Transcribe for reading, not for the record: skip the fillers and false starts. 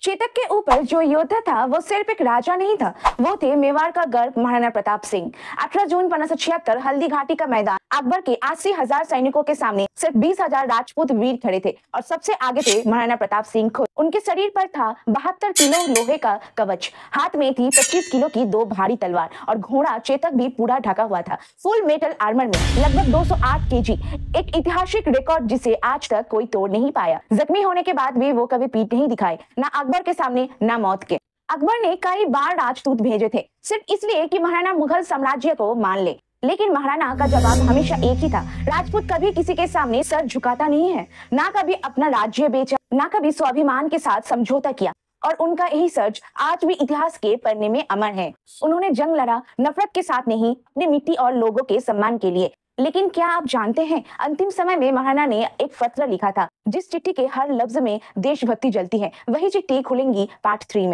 चेतक के ऊपर जो योद्धा था वो सिर्फ एक राजा नहीं था, वो थे मेवाड़ का गर्व महाराणा प्रताप सिंह। 18 जून 1576 हल्दी घाटी का मैदान, अकबर के 80,000 सैनिकों के सामने सिर्फ 20,000 राजपूत वीर खड़े थे और सबसे आगे थे महाराणा प्रताप सिंह खुद। उनके शरीर पर था 72 किलो लोहे का कवच, हाथ में थी 25 किलो की 2 भारी तलवार और घोड़ा चेतक भी पूरा ढका हुआ था, फुल मेटल आर्मर में, लगभग 208 केजी। एक ऐतिहासिक रिकॉर्ड जिसे आज तक कोई तोड़ नहीं पाया। जख्मी होने के बाद भी वो कभी पीठ नहीं दिखाए, ना अकबर के सामने ना मौत के। अकबर ने कई बार राजदूत भेजे थे, सिर्फ इसलिए कि महाराणा मुगल साम्राज्य को मान ले, लेकिन महाराणा का जवाब हमेशा एक ही था, राजपूत कभी किसी के सामने सर झुकाता नहीं है। ना कभी अपना राज्य बेचा, ना कभी स्वाभिमान के साथ समझौता किया, और उनका यही सच आज भी इतिहास के पन्ने में अमर है। उन्होंने जंग लड़ा नफरत के साथ नहीं, अपनी मिट्टी और लोगों के सम्मान के लिए। लेकिन क्या आप जानते हैं, अंतिम समय में महाराणा ने एक पत्र लिखा था, जिस चिट्ठी के हर लफ्ज में देशभक्ति जलती है। वही चिट्ठी खुलेंगी पार्ट 3 में।